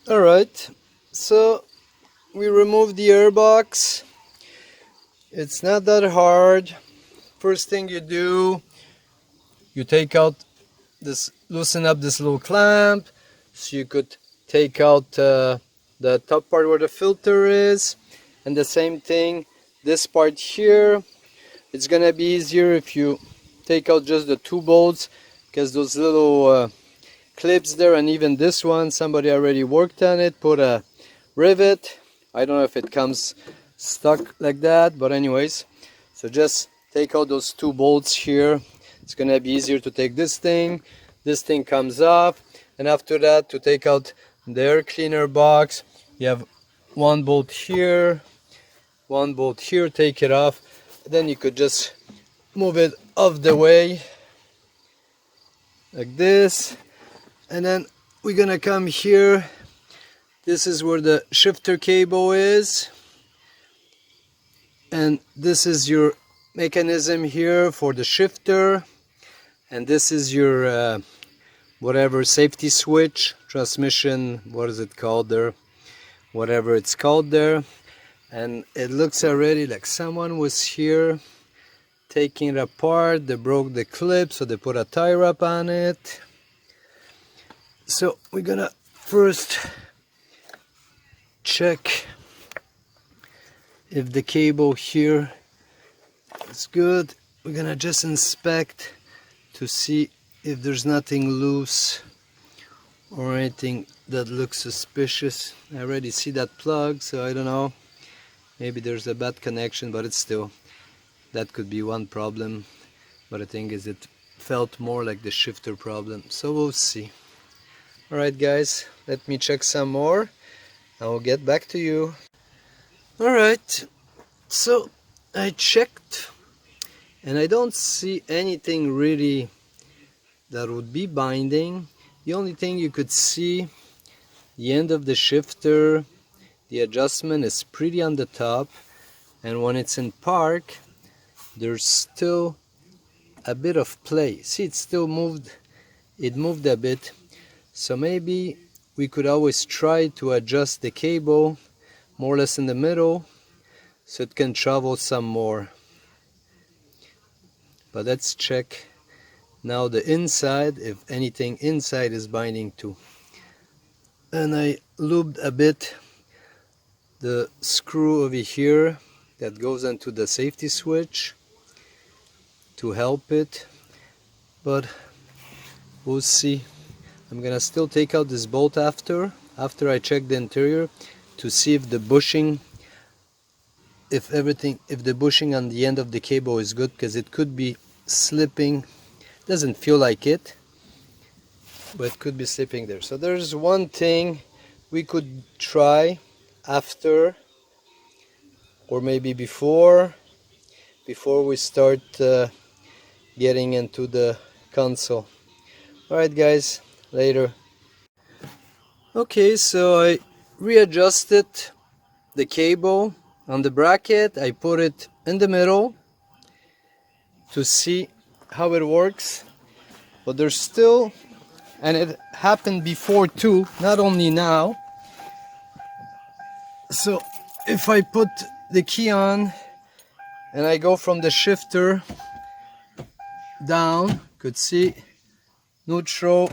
Alright, so we removed the airbox. It's not that hard. First thing you do, you take out this, loosen up this little clamp so you could take out the top part where the filter is, and the same thing this part here. It's gonna be easier if you take out just the two bolts, because those little clips there, and even this one, somebody already worked on it, put a rivet. I don't know if it comes stuck like that, but anyways, so just take out those two bolts here. It's gonna be easier to take this thing comes off, and after that, to take out the air cleaner box, you have one bolt here, take it off. Then you could just move it off the way like this, and then we're gonna come here. This is where the shifter cable is, and this is your mechanism here for the shifter, and this is your whatever safety switch, transmission, what is it called there, whatever it's called there. And it looks already like someone was here taking it apart. They broke the clip, so they put a tie wrap on it. So we're gonna first check if the cable here is good. We're gonna just inspect to see if there's nothing loose or anything that looks suspicious. I already see that plug, so I don't know. Maybe there's a bad connection, but it's still, that could be one problem. But the thing is, it felt more like the shifter problem, so we'll see. Alright guys, let me check some more. I will get back to you. Alright, so I checked and I don't see anything really that would be binding. The only thing you could see, the end of the shifter, the adjustment is pretty on the top, and when it's in park, there's still a bit of play. See, it still moved, it moved a bit. So maybe we could always try to adjust the cable more or less in the middle so it can travel some more. But let's check now the inside, if anything inside is binding too. And I lubed a bit the screw over here that goes into the safety switch to help it, but we'll see. I'm gonna still take out this bolt after I check the interior to see if the bushing, if the bushing on the end of the cable is good, because it could be slipping. Doesn't feel like it, but it could be slipping there. So there's one thing we could try after, or maybe before we start getting into the console. Alright guys, later. Okay, so I readjusted the cable on the bracket. I put it in the middle to see how it works, but there's still, and it happened before too, not only now. So if I put the key on and I go from the shifter down, could see neutral,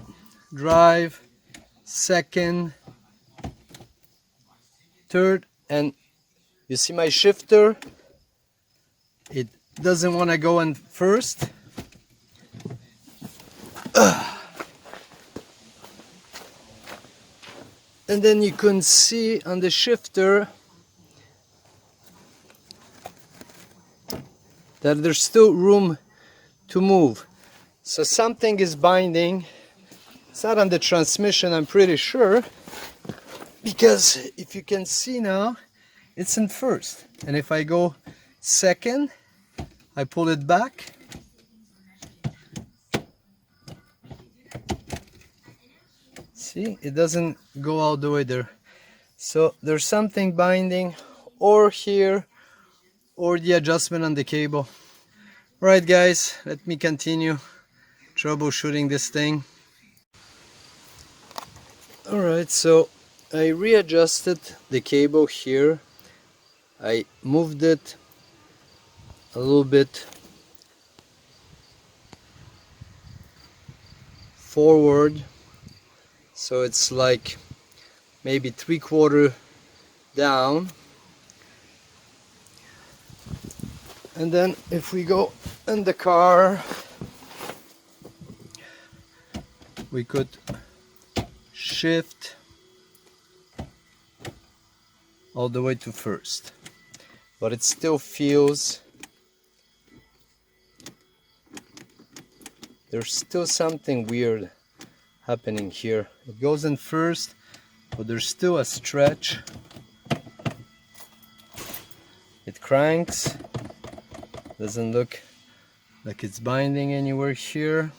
drive, second, third, and you see my shifter, it doesn't want to go in first. And then you can see on the shifter that there's still room to move. So something is binding. It's not on the transmission, I'm pretty sure, because if you can see now, it's in first. And if I go second, I pull it back. See, it doesn't go all the way there. So there's something binding, or here, or the adjustment on the cable. Right guys, let me continue troubleshooting this thing. Alright, so I readjusted the cable here. I moved it a little bit forward, so it's like maybe 3/4 down. And then if we go in the car, we could shift all the way to first, but it still feels there's still something weird happening here. It goes in first, but there's still a stretch. It cranks, doesn't look like it's binding anywhere here,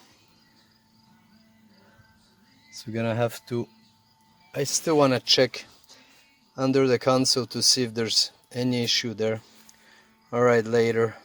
so we're gonna have to, I still want to check under the console to see if there's any issue there. Alright, later.